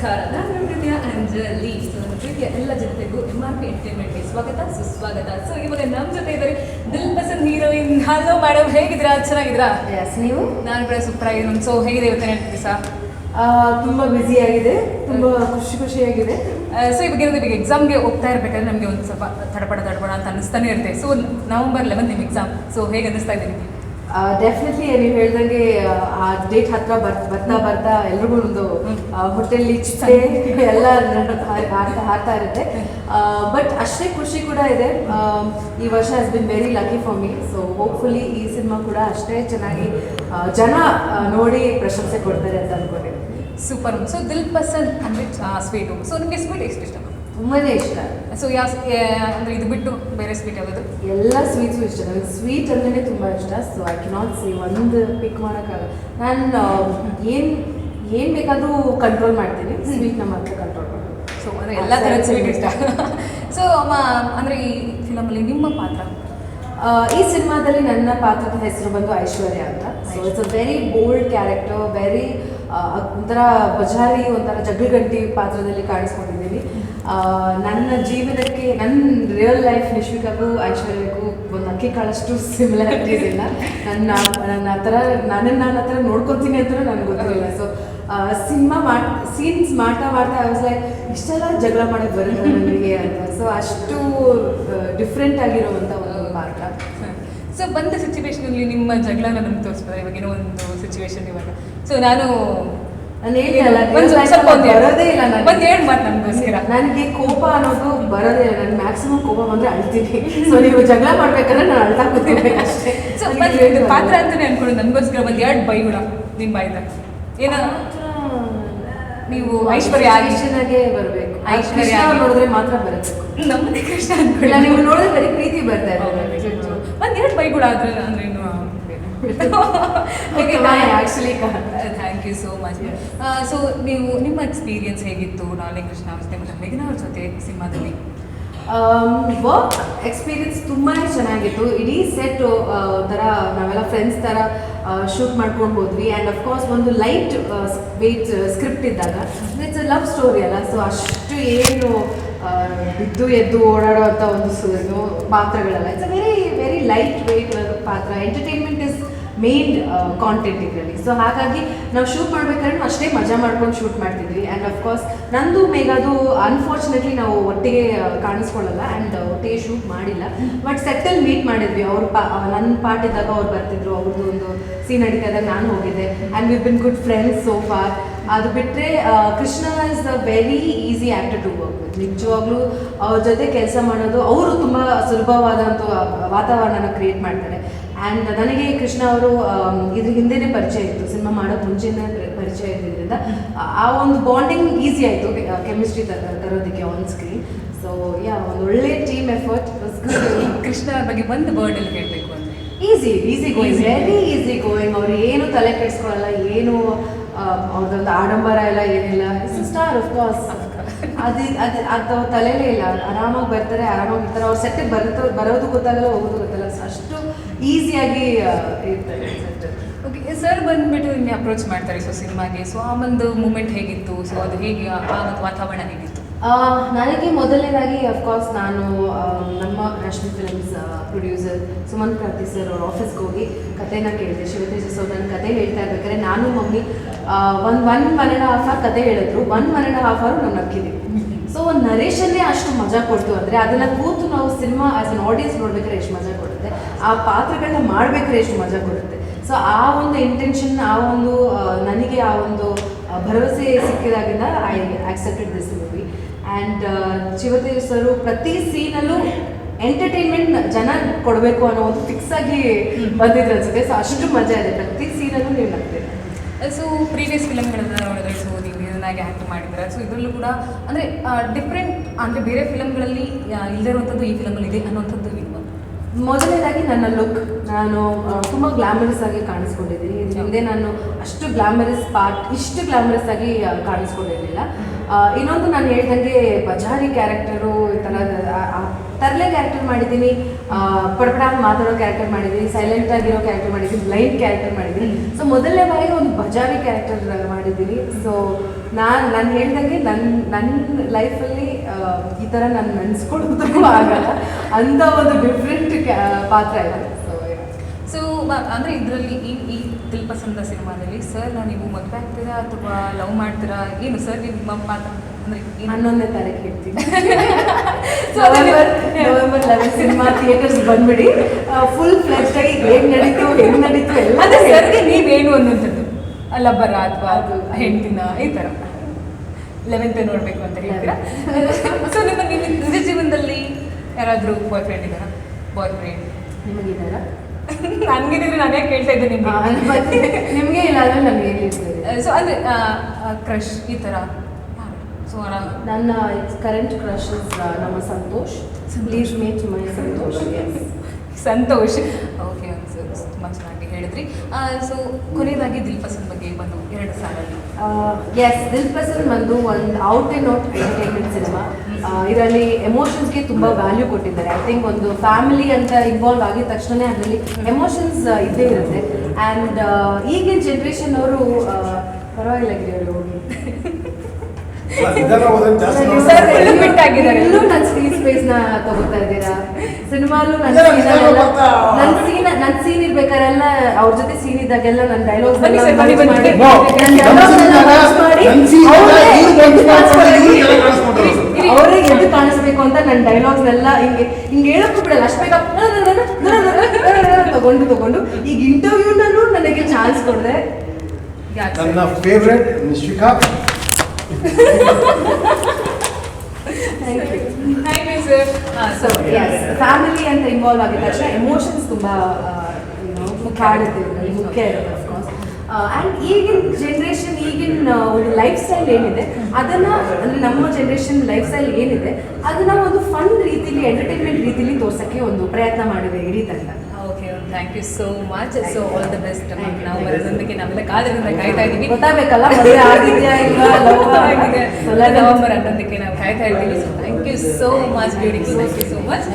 ನಮಸ್ಕಾರ, ನಾನು ಪ್ರೀತಿಯ ಅಂಜಲಿ. ಸೊ ನನ್ನ ಪ್ರೀತಿಯ ಎಲ್ಲ ಜನತೆಗೂ MRP ಎಂಟರ್ಟೈನ್ಮೆಂಟ್ಗೆ ಸ್ವಾಗತ ಸುಸ್ವಾಗತ. ಸೊ ಇವಾಗ ನಮ್ಮ ಜೊತೆ ಇದ್ದಾರೆ ದಿಲ್ ಪಸಂದ್ ಹೀರೋಯಿನ್. ಹಲೋ ಮೇಡಮ್, ಹೇಗಿದ್ದೀರಾ? ಚೆನ್ನಾಗಿದ್ದೀರಾ? ಎಸ್, ನೀವು? ನಾನು ಕೂಡ ಸೂಪರ್ ಆಗಿದ್ದೀನಿ. ಸೊ ಹೇಗಿದೆ ಇವತ್ತಿನ ದಿವಸ? ತುಂಬ ಬ್ಯುಸಿ ಆಗಿದೆ, ತುಂಬ ಖುಷಿಯಾಗಿದೆ. ಸೊ ಇವಾಗ ಇವಾಗ ಎಕ್ಸಾಮ್ಗೆ ಹೋಗ್ತಾ ಇರಬೇಕಾದ್ರೆ ನಮಗೆ ಒಂದು ಸ್ವಲ್ಪ ತಡಪಡ ಅಂತ ಅನ್ನಿಸ್ತಾನೆ ಇರುತ್ತೆ. ಸೊ November 11 ನಿಮ್ಮ ಎಕ್ಸಾಮ್. ಸೊ ಹೇಗೆ ಅನ್ನಿಸ್ತಾ ಇದೆ ನಿಮಗೆ? ಡೆಫಿನೆಟ್ಲಿ ನೀವು ಹೇಳ್ದಂಗೆ ಆ ಡೇಟ್ ಹತ್ರ ಬರ್ತಾ ಎಲ್ರಿಗೂ ಒಂದು ಹೋಟೆಲ್ ಚಿಟ್ಟೆ ಎಲ್ಲ ಹಾರ್ತಾ ಇರುತ್ತೆ. ಬಟ್ ಅಷ್ಟೇ ಖುಷಿ ಕೂಡ ಇದೆ. ಈ ವರ್ಷ has been very lucky for me. So hopefully ಈ ಸಿನಿಮಾ ಕೂಡ ಅಷ್ಟೇ ಚೆನ್ನಾಗಿ ಜನ ನೋಡಿ ಪ್ರಶಂಸೆ ಕೊಡ್ತಾರೆ ಅಂತ ಅಂದ್ಕೊಂಡಿದ್ದೀನಿ. ಸೂಪರ್. ಸೊ ದಿಲ್ ಪಸಂದ್ ಅಂದರೆ ಸ್ವೀಟು. ಸೊ ನಿಮಗೆ ಸ್ವೀಟ್ ಎಷ್ಟು ಇಷ್ಟ? ತುಂಬಾ ಇಷ್ಟ. ಸೊ ಅಂದರೆ ಇದು ಬಿಟ್ಟು ಬೇರೆ ಸ್ವೀಟ್ ಯಾವುದು? ಎಲ್ಲ ಸ್ವೀಟ್ಸು ಇಷ್ಟ. ನನಗೆ ಸ್ವೀಟ್ ಅಂದ್ರೆ ತುಂಬ ಇಷ್ಟ. ಸೊ ಐ ಕೆನಾಟ್ ಸಿ ಒಂದು ಪಿಕ್ ಮಾಡೋಕ್ಕಾಗಲ್ಲ. ನಾನು ಏನು ಬೇಕಾದರೂ ಕಂಟ್ರೋಲ್ ಮಾಡ್ತೀನಿ, ಸ್ವೀಟ್ನ ಮಾತ್ರ ಕಂಟ್ರೋಲ್ ಮಾಡ್ತೀನಿ. ಸೊ ಅಂದರೆ ಎಲ್ಲ ಥರದ ಸ್ವೀಟ್ ಇಷ್ಟ. ಸೊ ಅಂದರೆ ಈ ಫಿಲಮಲ್ಲಿ ನಿಮ್ಮ ಪಾತ್ರ? ಈ ಸಿನಿಮಾದಲ್ಲಿ ನನ್ನ ಪಾತ್ರದ ಹೆಸರು ಬಂದು ಐಶ್ವರ್ಯ ಅಂತ. So it's a very bold character, very ಒಂಥರ ಬಜಾರಿ, ಒಂಥರ ಜಗಳಗಂಟಿ ಪಾತ್ರದಲ್ಲಿ ಕಾಣಿಸ್ಕೊಂಡಿದ್ದೀನಿ. ನನ್ನ ಜೀವನಕ್ಕೆ, ನನ್ನ ರಿಯಲ್ ಲೈಫ್ ನಿಶ್ವಿಕಾಗೂ ಐಶ್ವರ್ಯಕ್ಕೂ ಒಂದು ಅಕ್ಕಿ ಕಾಳಷ್ಟು ಸಿಮಿಲಾರಿಟೀಸ್ ಇಲ್ಲ. ನನ್ನ ಆ ಥರ ನಾನು ಆ ಥರ ನೋಡ್ಕೊತೀನಿ ಅಂತ ನನಗೆ ಗೊತ್ತಿಲ್ಲ. ಸೊ ಸೀನ್ಸ್ ಮಾಡ್ತಾ ಐ ವಾಸ್ ಲೈಕ್ ಇಷ್ಟೆಲ್ಲ ಜಗಳ ಮಾಡೋಕ್ಕೆ ಬರುತ್ತೆ ನನಗೆ ಅಂತ. ಸೊ ಅಷ್ಟು ಡಿಫ್ರೆಂಟ್ ಆಗಿರುವಂಥ ಒಂದು ಪಾತ್ರ. ಸೊ ಬಂದ ಸಿಚುವೇಶನಲ್ಲಿ ನಿಮ್ಮ ಜಗಳನ ನಮ್ಗೆ ತೋರಿಸ್ಬೋದು. ಇವಾಗ ಏನೋ ಒಂದು ಸಿಚುವೇಶನ್ ಇವಾಗ. ಸೊ ನಾನು ಬರೋದೇ ಇಲ್ಲ. ಒಂದು ಎರಡು ಮಾತು ನಮಗೋಸ್ಕರ. ನನಗೆ ಕೋಪ ಅನ್ನೋದು ಬರೋದೇ ಇಲ್ಲ. ನಾನು ಮ್ಯಾಕ್ಸಿಮಮ್ ಕೋಪ ಬಂದರೆ ಅಳ್ತೀನಿ. ಸೊ ನೀವು ಜಗಳ ಮಾಡ್ಬೇಕಾದ್ರೆ ನಾನು ಅಳ್ತಾ ಕೂತೀನಿ ಅಷ್ಟೇ. ಸೊ ಪಾತ್ರ ಅಂತಾನೆ ಅನ್ಕೊಂಡು ನನಗೋಸ್ಕರ ಒಂದು ಎರಡು ಬೈಗುಣ ನಿಮ್ಮ ಬಾಯ್ದ ಏನ? ನೀವು ಐಶ್ವರ್ಯ ಆಗಿಗೆ ಬರಬೇಕು. ಐಶ್ವರ್ಯ ನೋಡಿದ್ರೆ ಮಾತ್ರ ಬರಬೇಕು. ನಮ್ಮದೇ ಕೃಷ್ಣ ಅನ್ಕೊಳ್ಳಿ. ನೀವು ನೋಡಿದ್ರೆ ಬರೀ ಪ್ರೀತಿ ಬರ್ತಾ ಇದೆ. ಒಂದೆರಡು ಬೈಗುಣ ಆದ್ರೆ ಅಂದ್ರೆ ಇನ್ನು actually thank you so much. So ನೀವು ನಿಮ್ಮ ಎಕ್ಸ್ಪೀರಿಯನ್ಸ್ ಹೇಗಿತ್ತು ನಾಳೆ ಕೃಷ್ಣ ಮತ್ತು ಮೇಘನಾ ಅವ್ರ ಜೊತೆ ಸಿನಿಮಾದಲ್ಲಿ? ವರ್ಕ್ ಎಕ್ಸ್ಪೀರಿಯನ್ಸ್ ತುಂಬಾ ಚೆನ್ನಾಗಿತ್ತು. ಇಡೀ ಸೆಟ್ ಥರ ನಾವೆಲ್ಲ ಫ್ರೆಂಡ್ಸ್ ಥರ ಶೂಟ್ ಮಾಡ್ಕೊಂಡು ಹೋದ್ವಿ. ಆ್ಯಂಡ್ ಅಫ್ಕೋರ್ಸ್ ಒಂದು ಲೈಟ್ ವೇಟ್ ಸ್ಕ್ರಿಪ್ಟ್ ಇದ್ದಾಗ ಇಟ್ಸ್ ಲವ್ ಸ್ಟೋರಿ ಅಲ್ಲ. ಸೊ ಅಷ್ಟು ಏನು ಬಿದ್ದು ಎದ್ದು ಓಡಾಡೋ ಅಂಥ ಒಂದು ಪಾತ್ರಗಳಲ್ಲ. It's a very very light weight ಪಾತ್ರ. ಎಂಟರ್ಟೈನ್ಮೆಂಟ್ ಇಸ್ ಮೇನ್ ಕಾಂಟೆಂಟ್ ಇದರಲ್ಲಿ. ಸೊ ಹಾಗಾಗಿ ನಾವು ಶೂಟ್ ಮಾಡ್ಬೇಕಾದ್ರೆ ಅಷ್ಟೇ ಮಜಾ ಮಾಡ್ಕೊಂಡು ಶೂಟ್ ಮಾಡ್ತಿದ್ವಿ. ಆ್ಯಂಡ್ ಅಫ್ಕೋರ್ಸ್ ನಂದು ಮೇಘದು ಅನ್ಫಾರ್ಚುನೇಟ್ಲಿ ನಾವು ಒಟ್ಟಿಗೆ ಕಾಣಿಸ್ಕೊಳ್ಳಲ್ಲ ಆ್ಯಂಡ್ ಒಟ್ಟಿಗೆ ಶೂಟ್ ಮಾಡಿಲ್ಲ. ಬಟ್ ಸೆಟ್ಟಲ್ಲಿ ಮೀಟ್ ಮಾಡಿದ್ವಿ. ಅವ್ರ ನನ್ನ ಪಾರ್ಟ್ ಇದ್ದಾಗ ಅವ್ರು ಬರ್ತಿದ್ರು, ಅವ್ರದ್ದು ಒಂದು ಸೀನ್ ನಡೀತಾ ಇದ್ದಾಗ ನಾನು ಹೋಗಿದ್ದೆ. And we been good friends so far. ಅದು ಬಿಟ್ಟರೆ Krishna is a very easy actor to work with. ನಿಜವಾಗ್ಲೂ ಅವ್ರ ಜೊತೆ ಕೆಲಸ ಮಾಡೋದು, ಅವರು ತುಂಬ ಸುಲಭವಾದಂಥ ವಾತಾವರಣನ ಕ್ರಿಯೇಟ್ ಮಾಡ್ತಾರೆ. ಆ್ಯಂಡ್ ನನಗೆ ಕೃಷ್ಣ ಅವರು ಇದ್ರ ಹಿಂದೆನೇ ಪರಿಚಯ ಇತ್ತು, ಸಿನಿಮಾ ಮಾಡೋಕ್ಕೆ ಮುಂಚೆನೇ ಪರಿಚಯ ಇದ್ದಿದ್ದರಿಂದ ಆ ಒಂದು ಬಾಂಡಿಂಗ್ ಈಸಿ ಆಯಿತು, ಕೆಮಿಸ್ಟ್ರಿ ತರೋದಕ್ಕೆ ಆನ್ ಸ್ಕ್ರೀನ್. ಸೊ ಒಂದು ಒಳ್ಳೆ ಟೀಮ್ ಎಫರ್ಟ್. ಕೃಷ್ಣ ಬಗ್ಗೆ ಒಂದು ವರ್ಡಲ್ಲಿ ಹೇಳಬೇಕು ಅಂದರೆ easy going, very easy going. ಅವ್ರು ಏನು ತಲೆ ಕೆಡಿಸ್ಕೊಳ್ಳಲ್ಲ, ಏನು ಅವ್ರದ್ದೊಂದು ಆಡಂಬರ ಎಲ್ಲ ಏನಿಲ್ಲ. Star of course. ಅದು ತಲೆಯಲ್ಲೇ ಇಲ್ಲ. ಆರಾಮಾಗಿ ಬರ್ತಾರೆ, ಆರಾಮಾಗಿ ಇರ್ತಾರೆ. ಅವ್ರ ಸೆಟ್ಟಿಗೆ ಬರೋದು ಗೊತ್ತಾಗಲ್ಲ, ಹೋಗೋದು ಗೊತ್ತಲ್ಲ. ಅಷ್ಟು ಈಸಿಯಾಗಿ ಇರ್ತಾರೆ ಸೆಟ್. ಓಕೆ, ಸರ್ ಬಂದುಬಿಟ್ಟು ನಿಮಗೆ ಅಪ್ರೋಚ್ ಮಾಡ್ತಾರೆ ಸೊ ಸಿನಿಮಾಗೆ. ಸೊ ಆ ಒಂದು ಮೂಮೆಂಟ್ ಹೇಗಿತ್ತು? ಸೊ ಅದು ಹೇಗೆ, ಆ ಒಂದು ವಾತಾವರಣ ಹೇಗಿತ್ತು? ನನಗೆ ಮೊದಲನೇದಾಗಿ ಅಫ್ಕೋರ್ಸ್ ನಾನು ನಮ್ಮ ನ್ಯಾಷನಲ್ ಫಿಲ್ಮ್ಸ್ ಪ್ರೊಡ್ಯೂಸರ್ ಸುಮಂತ್ ಕ್ರಾಂತಿ ಸರ್ ಅವ್ರ ಆಫೀಸ್ಗೆ ಹೋಗಿ ಕಥೆನ ಕೇಳಿದೆ. ಶಿವತೇಜ ಸರ್ ನನ್ನ ಕತೆ ಹೇಳ್ತಾ ಇರ್ಬೇಕಾದ್ರೆ ನಾನು ಮಮ್ಮಿ ಒಂದು 1.5 hour ಕತೆ ಹೇಳಿದ್ರು. 1.5 hour ನಾವು ನಕ್ಕಿದ್ದೀವಿ. ಸೊ ಒಂದು ನರೇಶನ್ನೇ ಅಷ್ಟು ಮಜಾ ಕೊಡ್ತು ಅಂದರೆ ಅದನ್ನು ಕೂತು ನಾವು ಸಿನಿಮಾ ಆಸ್ ಅನ್ ಆಡಿಯನ್ಸ್ ನೋಡ್ಬೇಕಾದ್ರೆ ಎಷ್ಟು ಮಜಾ ಕೊಡುತ್ತೆ, ಆ ಪಾತ್ರಗಳನ್ನ ಮಾಡಬೇಕಾದ್ರೆ ಎಷ್ಟು ಮಜಾ ಕೊಡುತ್ತೆ. ಸೊ ಆ ಒಂದು ಇಂಟೆನ್ಷನ್, ಆ ಒಂದು ನನಗೆ ಆ ಒಂದು ಭರವಸೆ ಸಿಕ್ಕಿದಾಗಿಂದ I accepted this movie. And Shivateja sir ಪ್ರತಿ ಸೀನಲ್ಲೂ ಎಂಟರ್ಟೈನ್ಮೆಂಟ್ ಜನ ಕೊಡಬೇಕು ಅನ್ನೋ ಒಂದು ಫಿಕ್ಸ್ ಆಗಿ ಬಂದಿದ್ರು ಅನ್ಸುತ್ತೆ. ಸೊ ಅಷ್ಟು ಮಜಾ ಇದೆ, ಪ್ರತಿ ಸೀನಲ್ಲೂ ನೀವು ನಗ್ತೀರ. ಸೊ ಪ್ರೀವಿಯಸ್ ಫಿಲಮ್ಗಳನ್ನ ನೋಡಿದ್ರೆ ಸೊ ನೀವು ಇದನ್ನಾಗಿ ಆ್ಯಕ್ಟ್ ಮಾಡಿದ್ರೆ, ಸೊ ಇದರಲ್ಲೂ ಕೂಡ ಅಂದರೆ ಡಿಫ್ರೆಂಟ್ ಅಂದರೆ ಬೇರೆ ಫಿಲಮ್ಗಳಲ್ಲಿ ಇಲ್ಲದಿರುವಂಥದ್ದು ಈ ಫಿಲಮಲ್ಲಿ ಇದೆ ಅನ್ನೋವಂಥದ್ದು ಇಲ್ವಾ? ಮೊದಲನೇದಾಗಿ ನನ್ನ ಲುಕ್, ನಾನು ತುಂಬ ಗ್ಲಾಮರಸ್ ಆಗಿ ಕಾಣಿಸ್ಕೊಂಡಿದ್ದೀನಿ. ಹಿಂದೆ ನಾನು ಅಷ್ಟು ಇಷ್ಟು ಗ್ಲಾಮರಸ್ ಆಗಿ ಕಾಣಿಸ್ಕೊಂಡಿರಲಿಲ್ಲ. ಇನ್ನೊಂದು ನಾನು ಹೇಳ್ದಂಗೆ ಬಜಾರಿ ಕ್ಯಾರೆಕ್ಟರು, ಈ ಥರ ತರಲೆ ಕ್ಯಾರೆಕ್ಟರ್ ಮಾಡಿದ್ದೀನಿ, ಪಡಪಡ ಮಾತಾಡೋ ಕ್ಯಾರೆಕ್ಟರ್ ಮಾಡಿದ್ದೀನಿ, ಸೈಲೆಂಟ್ ಆಗಿರೋ ಕ್ಯಾರೆಕ್ಟರ್ ಮಾಡಿದ್ದೀನಿ, ಬ್ಲೈಂಡ್ ಕ್ಯಾರೆಕ್ಟರ್ ಮಾಡಿದ್ದೀನಿ. ಸೊ ಮೊದಲನೇ ಬಾರಿಗೆ ಒಂದು ಬಜಾರಿ ಕ್ಯಾರೆಕ್ಟರ್ ಮಾಡಿದ್ದೀನಿ. ಸೊ ನಾನು ಹೇಳ್ದಂಗೆ ನನ್ನ ಲೈಫಲ್ಲಿ ಈ ಥರ ನಾನು ನೆನೆಸ್ಕೊಡೋದು ಆಗಲ್ಲ ಅಂಥ ಒಂದು ಡಿಫ್ರೆಂಟ್ ಪಾತ್ರ ಇದೆ. ಸೊ ಅಂದರೆ ಇದರಲ್ಲಿ ಈ ದಿಲ್ ಪಸಂದ ಸಿನಿಮಾದಲ್ಲಿ ಸರ್ ನೀವು ಮದುವೆ ಆಗ್ತೀರಾ ಅಥವಾ ಲವ್ ಮಾಡ್ತೀರಾ ಏನು ಸರ್ ನಿಮ್ಮ ಪಾತ್ರ ಅಂದರೆ 11ನೇ ತಾರೀಕು ಹೇಳ್ತೀನಿ. ನವೆಂಬರ್ 11 ಸಿನಿಮಾ ಥಿಯೇಟರ್ಸ್ ಬಂದ್ಬಿಡಿ. ಫುಲ್ ಫ್ಲೆಜ್ಡ್ ಆಗಿ ಹೆಂಗೆ ನಡೀತು ಎಲ್ಲ ಅಂದರೆ ಸರ್ಗೆ ನೀವೇನು ಅನ್ನೋಂಥದ್ದು ಲಬ್ಬರ ಅಥವಾ ಅದು ಹೆಂಡತಿನ ಈ ಥರ 11th ನೋಡಬೇಕು ಅಂತ ಹೇಳ್ತೀರಾ. ಸೊ ನಿಮ್ಮ ನಿಜ ಜೀವನದಲ್ಲಿ ಯಾರಾದರೂ ಬಾಯ್ ಫ್ರೆಂಡ್ ಇದ್ದಾರಾ? Boy friend ನಿಮಗಿದ್ದಾರಾ? ನನಗಿದ್ರೆ ನಾನೇ ಕೇಳ್ತಾ ಇದ್ದೆ ನಿಮಗೆ ಇಲ್ಲ ಅಂದರೆ ನನಗೆ ಹೇಳಿರ್ತಾರೆ. ಸೊ ಅಂದರೆ ಕ್ರಶ್ ಈ ಥರ. ಸೊ ನನ್ನ ಕರೆಂಟ್ ಕ್ರಶ್ ನಮ್ಮ Santosh. Please meet my Santosh. Santosh. Okay sir ತುಂಬ ಚೆನ್ನಾಗಿ ಹೇಳಿದ್ರಿ. ಸೊ ಕೊನೆಯದಾಗಿ ದಿಲ್ ಪಸಂದ್ ಬಗ್ಗೆ ಬಂದು 2 ಸಾಲಲ್ಲಿ. ಎಸ್, ದಿಲ್ ಪಸಂದ್ ಬಂದು ಒಂದು out and out entertainment cinema. ಇದರಲ್ಲಿ ಎಮೋಷನ್ಸ್ಗೆ ತುಂಬ ವ್ಯಾಲ್ಯೂ ಕೊಟ್ಟಿದ್ದಾರೆ. ಐ ಥಿಂಕ್ ಒಂದು ಫ್ಯಾಮಿಲಿ ಅಂತ ಇನ್ವಾಲ್ವ್ ಆಗಿದ ತಕ್ಷಣ ಅದರಲ್ಲಿ ಎಮೋಷನ್ಸ್ ಇದ್ದೇ ಇರುತ್ತೆ. ಆ್ಯಂಡ್ ಈಗಿನ ಜನ್ರೇಷನ್ ಅವರು ಪರವಾಗಿಲ್ಲ ಗಿರಿಯವರು ಹೋಗಿ ಎಲ್ಲೂ ನನ್ನ ಸ್ಕ್ರೀನ್ ಸ್ಪೇಸ್ ನ ತಗೋತಾ ಇದ್ದೀರಾ. ಸಿನಿಮಾಲು ನನ್ನ ಸೀನ್ ಇರ್ಬೇಕಾರೆಲ್ಲ ಅವ್ರ ಜೊತೆ ಸೀನ್ ಇದ್ದಾಗೆಲ್ಲ ನನ್ನ ಡೈಲಾಗ್ಸ್ ಅವರೇ ಎದ್ದು ಕಾಣಿಸ್ಬೇಕು ಅಂತ ನನ್ನ ಡೈಲಾಗ್ಸ್ ಎಲ್ಲ ಹಿಂಗೆ ಹೇಳಕ್ಕೂ ಬಿಡಲ್ಲ. ಅಷ್ಟು ಬೇಗ ತಗೊಂಡು ಈಗ ಇಂಟರ್ವ್ಯೂನಲ್ಲೂ ನನಗೆ ಚಾನ್ಸ್ ಕೊಡದೆ. ನನ್ನ favourite Nishvika. Thank you sir. So family ಅಂತ ಇನ್ವಾಲ್ವ್ ಆಗಿದ ತಕ್ಷಣ ಎಮೋಷನ್ಸ್ ತುಂಬ ಮುಖ್ಯ ಇರುತ್ತೆ ಅಫ್ಕೋರ್ಸ್. ಆ್ಯಂಡ್ ಈಗಿನ ಜನ್ರೇಷನ್ ಈಗಿನ ಒಂದು ಲೈಫ್ ಸ್ಟೈಲ್ ಏನಿದೆ ಅದನ್ನು ಅಂದರೆ ನಮ್ಮ ಜನ್ರೇಷನ್ ಲೈಫ್ ಸ್ಟೈಲ್ ಏನಿದೆ ಅದನ್ನು ಒಂದು ಫನ್ ರೀತಿಲಿ ಎಂಟರ್ಟೈನ್ಮೆಂಟ್ ರೀತಿಲಿ ತೋರ್ಸೋಕ್ಕೆ ಒಂದು ಪ್ರಯತ್ನ ಮಾಡಿದೆ ಇಡೀ ತಂಡ. Okay, thank you so much. So all the best. ನಾವು ಬರೋದೊಂದಕ್ಕೆ ನಾವೆಲ್ಲ ಕಾದರಿಂದ ಕಾಯ್ತಾ ಇದ್ದೀವಿ. ಗೊತ್ತಾಗಬೇಕಲ್ಲ ಮದುವೆ ಆಗಿದೆಯಾ ಇಲ್ವಾ ನವೆಂಬರ್ 11ಕ್ಕೆ ನಾವು ಕಾಯ್ತಾ ಇದ್ದೀವಿ. So thank you so much beautiful. Thank you so much.